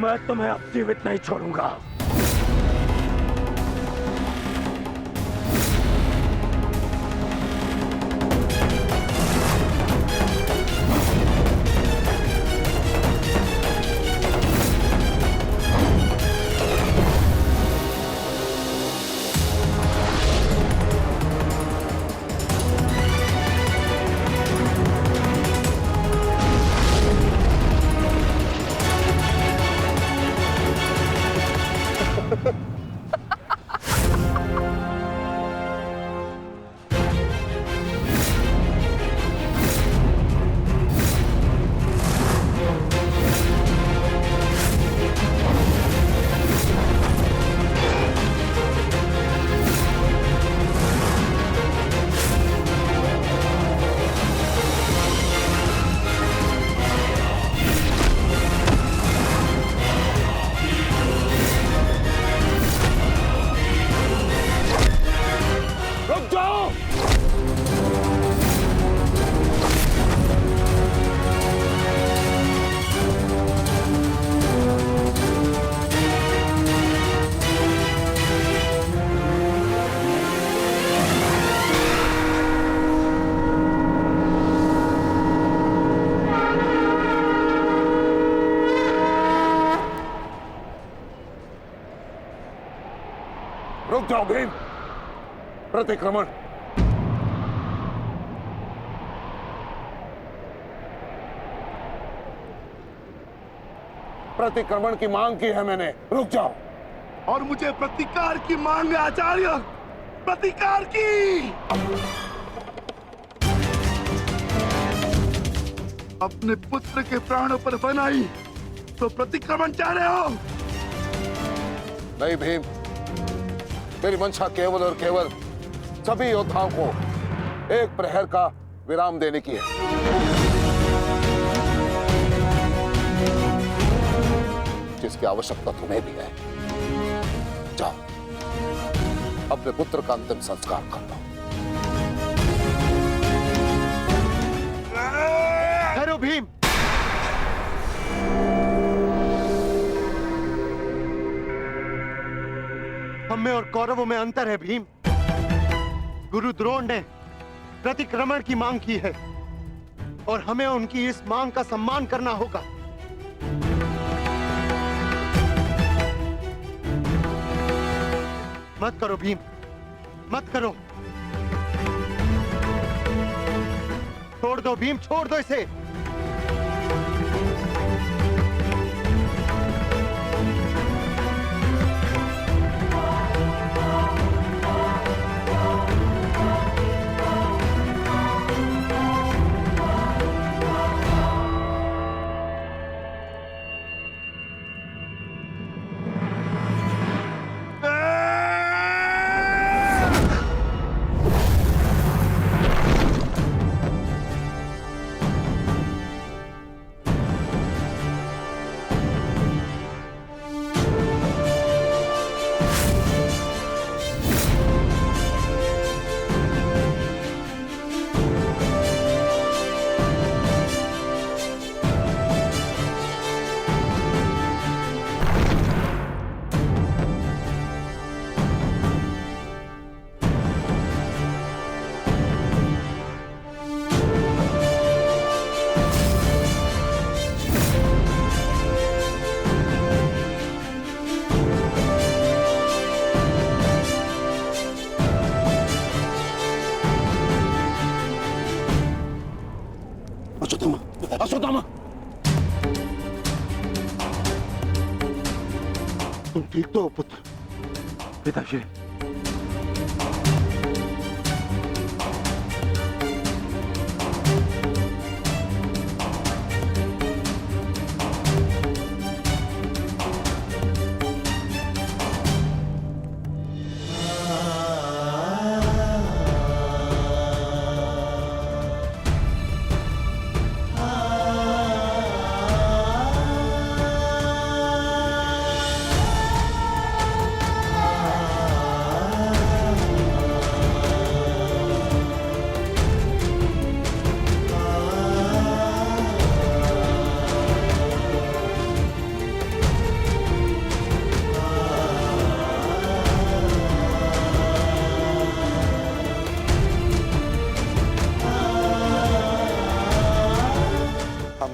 मैं तुम्हें अब जीवित नहीं छोड़ूंगा। रुक जाओ भीम। प्रतिक्रमण। प्रतिक्रमण की मांग की है मैंने, रुक जाओ। और मुझे प्रतिकार की मांग है आचार्य, प्रतिकार की। अपने पुत्र के प्राणों पर बनाई तो प्रतिक्रमण चाह रहे हो? नहीं भीम, मेरी मंशा केवल और केवल सभी योद्धाओं को एक प्रहर का विराम देने की है। जिसकी आवश्यकता तुम्हें भी है। जाओ, अपने पुत्र का अंतिम संस्कार कर लो। ठहरो भीम। हम में और कौरवों में अंतर है भीम। गुरु द्रोण ने प्रतिक्रमण की मांग की है और हमें उनकी इस मांग का सम्मान करना होगा। मत करो भीम, मत करो। छोड़ दो भीम, छोड़ दो इसे। अश्वत्थामा, तुम ठीक तो हो पुत्र? पिताश्री,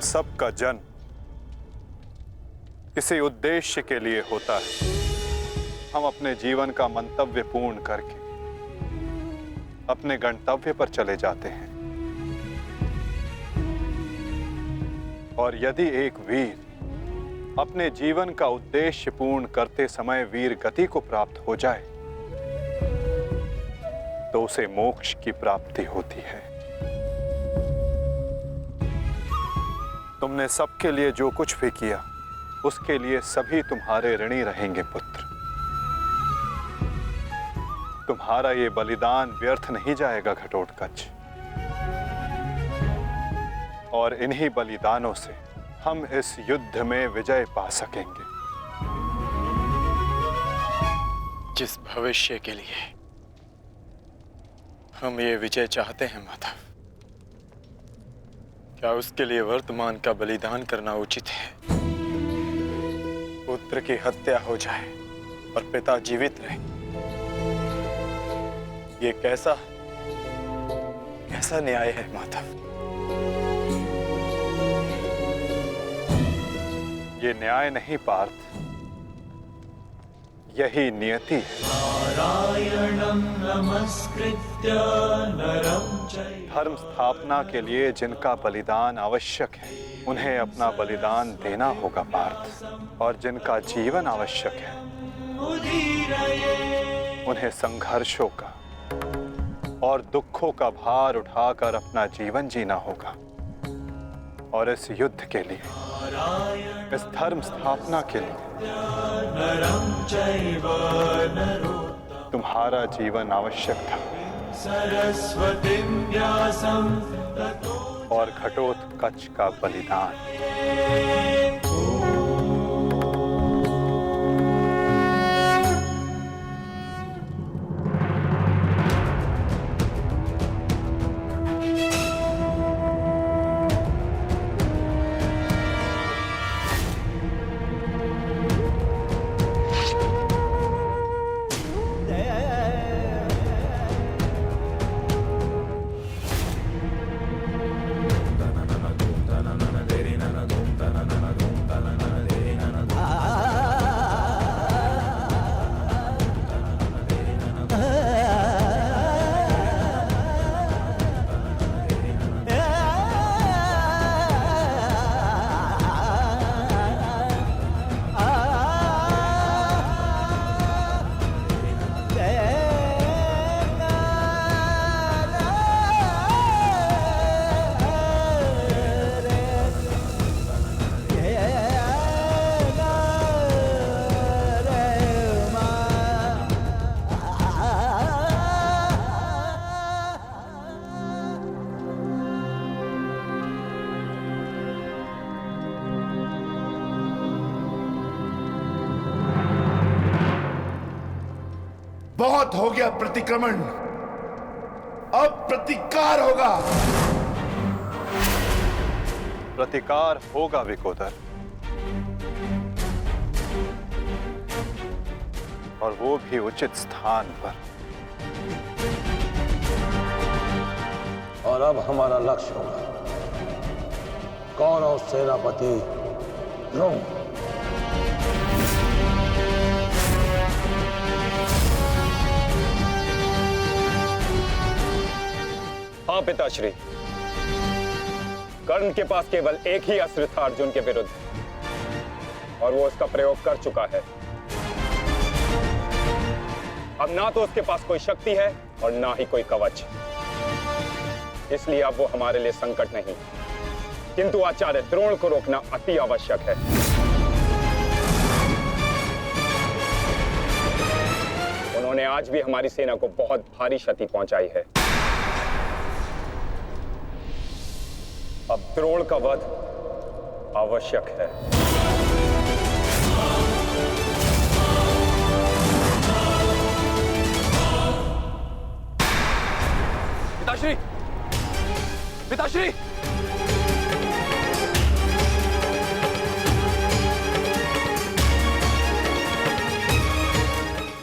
सब का जन्म किसी उद्देश्य के लिए होता है। हम अपने जीवन का मंतव्य पूर्ण करके अपने गंतव्य पर चले जाते हैं। और यदि एक वीर अपने जीवन का उद्देश्य पूर्ण करते समय वीर गति को प्राप्त हो जाए तो उसे मोक्ष की प्राप्ति होती है। तुमने सबके लिए जो कुछ भी किया उसके लिए सभी तुम्हारे ऋणी रहेंगे पुत्र। तुम्हारा ये बलिदान व्यर्थ नहीं जाएगा घटोत्कच। और इन्हीं बलिदानों से हम इस युद्ध में विजय पा सकेंगे। जिस भविष्य के लिए हम ये विजय चाहते हैं माधव, क्या उसके लिए वर्तमान का बलिदान करना उचित है? पुत्र की हत्या हो जाए और पिता जीवित रहे, ये कैसा न्याय है माधव? ये न्याय नहीं पार्थ, यही नियति है। धर्म स्थापना के लिए जिनका बलिदान आवश्यक है उन्हें अपना बलिदान देना होगा पार्थ। और जिनका जीवन आवश्यक है उन्हें संघर्षों का और दुखों का भार उठाकर अपना जीवन जीना होगा। और इस युद्ध के लिए, इस धर्म स्थापना के लिए तुम्हारा जीवन आवश्यक था। और घटोत्कच का बलिदान। बहुत हो गया प्रतिक्रमण, अब प्रतिकार होगा। प्रतिकार होगा विकोदर, और वो भी उचित स्थान पर। और अब हमारा लक्ष्य होगा कौरव सेनापति द्रोण। हाँ पिताश्री, कर्ण के पास केवल एक ही अस्त्र था अर्जुन के विरुद्ध, और वो उसका प्रयोग कर चुका है। अब ना तो उसके पास कोई शक्ति है और ना ही कोई कवच, इसलिए अब वो हमारे लिए संकट नहीं, किंतु आचार्य द्रोण को रोकना अति आवश्यक है। उन्होंने आज भी हमारी सेना को बहुत भारी क्षति पहुंचाई है। अब द्रोण का वध आवश्यक है। पिताश्री, पिताश्री,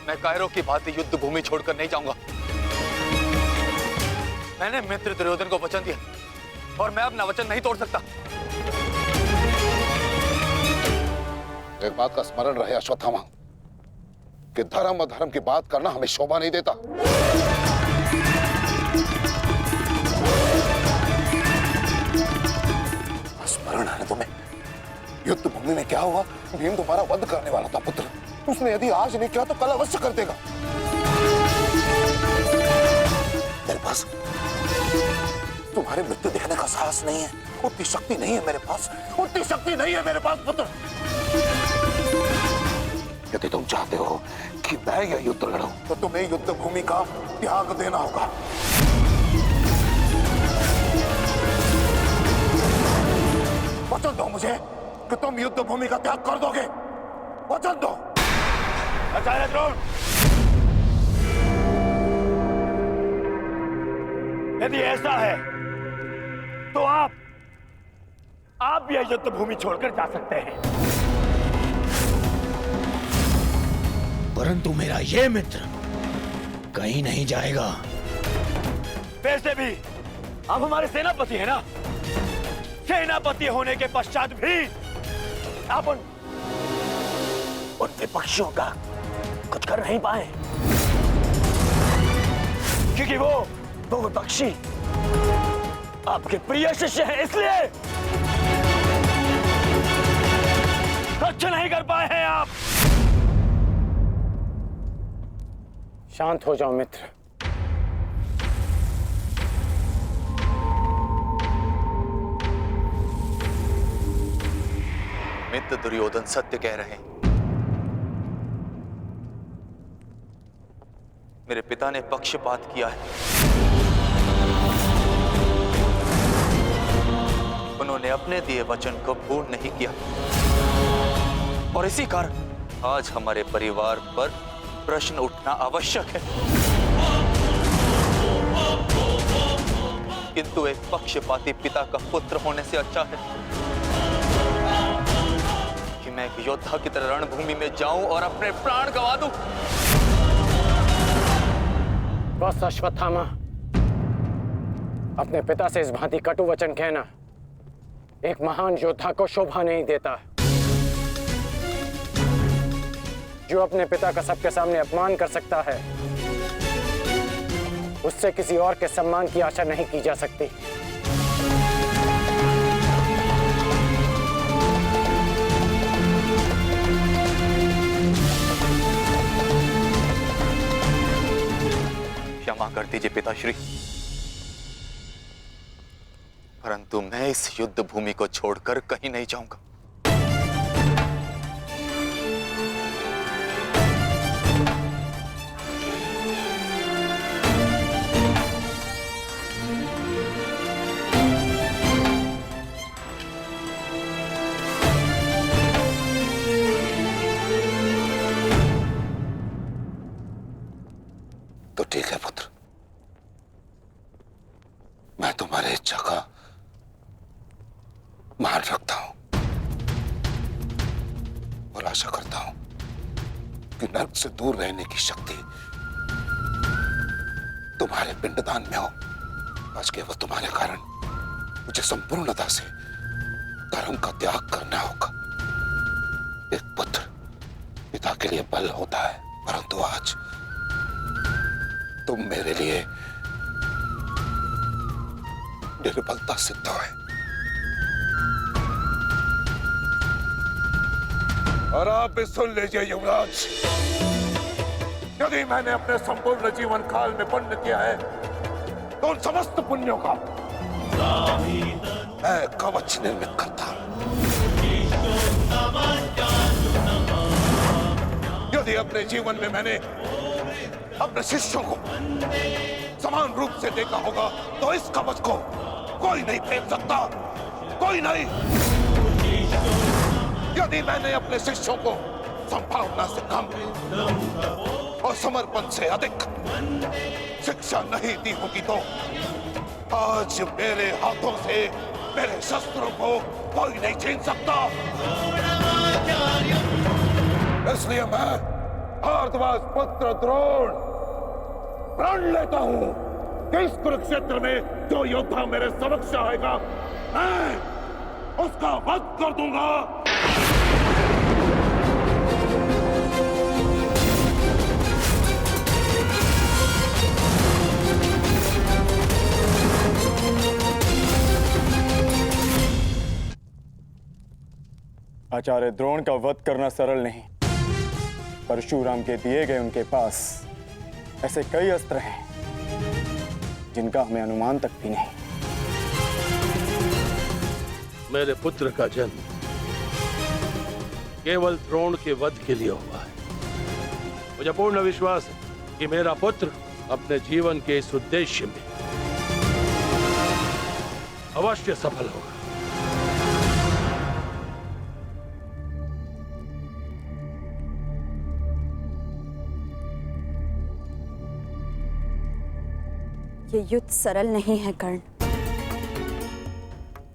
मैं कायरों की भांति युद्ध भूमि छोड़कर नहीं जाऊंगा। मैंने मित्र दुर्योधन को वचन दिया और मैं अपना वचन नहीं तोड़ सकता। एक बात का स्मरण रहे अश्वत्थामा कि धर्म अधर्म की बात करना हमें शोभा नहीं देता। स्मरण है तुम्हें युद्ध भूमि में क्या हुआ? भीम तुम्हारा वध करने वाला था पुत्र। उसने यदि आज नहीं किया तो कल अवश्य कर देगा। मेरे पास तुम्हारे मृत्यु देखने का साहस नहीं है, उतनी शक्ति नहीं है मेरे पास, उतनी शक्ति नहीं है मेरे पास पुत्र। यदि तुम चाहते हो कि मैं यह युद्ध लड़ूं, तो तुम्हें युद्ध भूमि का त्याग देना होगा। वचन दो मुझे कि तुम युद्ध भूमि का त्याग कर दोगे। वचन दो। आचार्य द्रोण, यदि ऐसा है तो आप यह युद्ध भूमि छोड़कर जा सकते हैं, परंतु मेरा ये मित्र कहीं नहीं जाएगा। वैसे भी आप हमारे सेनापति हैं ना। सेनापति होने के पश्चात भी आप उन विपक्षियों का कुछ कर नहीं पाए, क्योंकि वो विपक्षी आपके प्रिय शिष्य हैं, इसलिए कुछ नहीं कर पाए हैं आप। शांत हो जाओ मित्र। मित्र दुर्योधन सत्य कह रहे हैं। मेरे पिता ने पक्षपात किया है। उन्होंने अपने दिए वचन को पूर्ण नहीं किया और इसी कारण आज हमारे परिवार पर प्रश्न उठना आवश्यक है। किंतु एक पक्षपाती पिता का पुत्र होने से अच्छा है कि मैं एक योद्धा की तरह रणभूमि में जाऊं और अपने प्राण गंवा दूं। बस अश्वत्थामा, अपने पिता से इस भांति कटु वचन कहना एक महान योद्धा को शोभा नहीं देता। जो अपने पिता का सबके सामने अपमान कर सकता है, उससे किसी और के सम्मान की आशा नहीं की जा सकती। क्षमा कर दीजिए पिताश्री, परंतु मैं इस युद्ध भूमि को छोड़कर कहीं नहीं जाऊंगा। तो ठीक है पुत्र, मैं तुम्हारी इच्छा का मान रखता हूं और आशा करता हूं कि नर्क से दूर रहने की शक्ति तुम्हारे पिंडदान में हो। आज केवल तुम्हारे कारण मुझे संपूर्णता से धर्म का त्याग करना होगा। एक पुत्र पिता के लिए बल होता है, परंतु आज तुम मेरे लिए निर्बलता सिद्ध है। और आप भी सुन लीजिए युवराज, यदि मैंने अपने संपूर्ण जीवन काल में पुण्य किया है तो उन समस्त पुण्यों का मैं कवच निर्मित करता हूं। यदि अपने जीवन में मैंने अपने शिष्यों को समान रूप से देखा होगा तो इस कवच को कोई नहीं फेंक सकता, कोई नहीं। यदि मैंने अपने शिष्यों को संभावना से कम और समर्पण से अधिक शिक्षा नहीं दी होगी तो आज मेरे हाथों से मेरे शस्त्रों को कोई नहीं छीन सकता। इसलिए मैं भारद्वाज पुत्र द्रोण प्रण लेता हूं कि इस कुरुक्षेत्र में जो योद्धा मेरे समक्ष आएगा मैं उसका वध कर दूंगा। आचार्य द्रोण का वध करना सरल नहीं। परशुराम के दिए गए उनके पास ऐसे कई अस्त्र हैं जिनका हमें अनुमान तक भी नहीं। मेरे पुत्र का जन्म केवल द्रोण के वध के लिए हुआ है। मुझे पूर्ण विश्वास है कि मेरा पुत्र अपने जीवन के इस उद्देश्य में अवश्य सफल होगा। ये युद्ध सरल नहीं है कर्ण।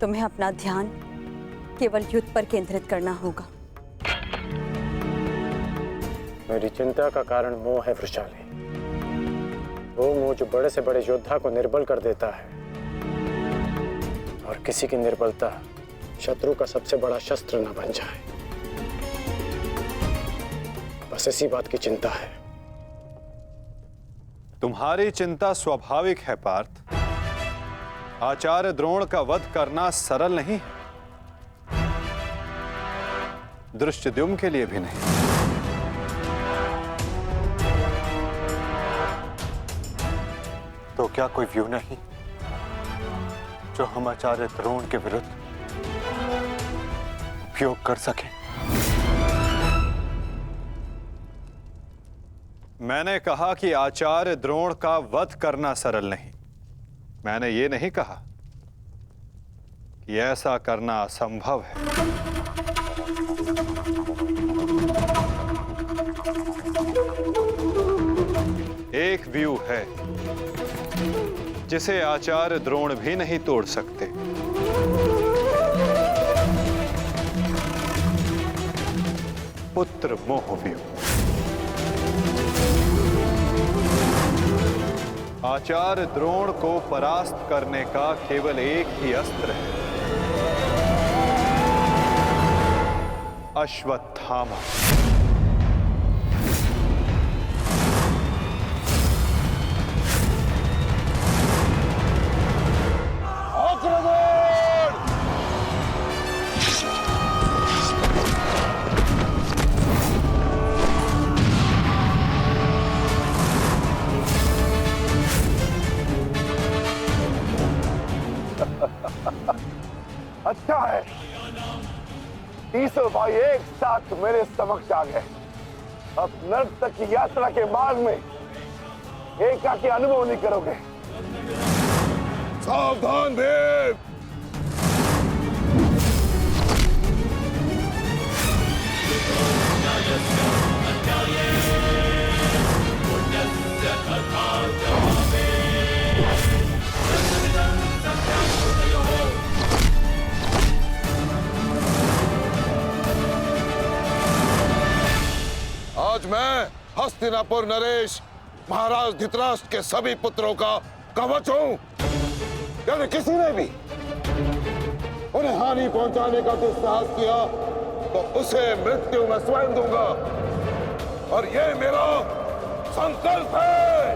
तुम्हें अपना ध्यान केवल युद्ध पर केंद्रित करना होगा। मेरी चिंता का कारण मोह है वृषाली। वो मोह जो बड़े से बड़े योद्धा को निर्बल कर देता है, और किसी की निर्बलता शत्रु का सबसे बड़ा शस्त्र न बन जाए। बस इसी बात की चिंता है। तुम्हारी चिंता स्वाभाविक है पार्थ। आचार्य द्रोण का वध करना सरल नहीं है, दृष्टद्युम्न के लिए भी नहीं। तो क्या कोई व्यू नहीं जो हम आचार्य द्रोण के विरुद्ध उपयोग कर सके? मैंने कहा कि आचार्य द्रोण का वध करना सरल नहीं। मैंने ये नहीं कहा कि ऐसा करना असंभव है। एक व्यू है जिसे आचार्य द्रोण भी नहीं तोड़ सकते। पुत्र मोह व्यू। आचार्य द्रोण को परास्त करने का केवल एक ही अस्त्र है, अश्वत्थामा। अच्छा है, तीसों भाई एक साथ मेरे समक्ष आ गए। अब नर्क तक की यात्रा के मार्ग में एकाकी अनुभव नहीं करोगे। सावधान भीम। आज मैं हस्तिनापुर नरेश महाराज धृतराष्ट्र के सभी पुत्रों का कवच हूं। यदि किसी ने भी उन्हें हानि पहुंचाने का दुस्साहस किया तो उसे मृत्यु मैं स्वयं दूंगा, और ये मेरा संकल्प है।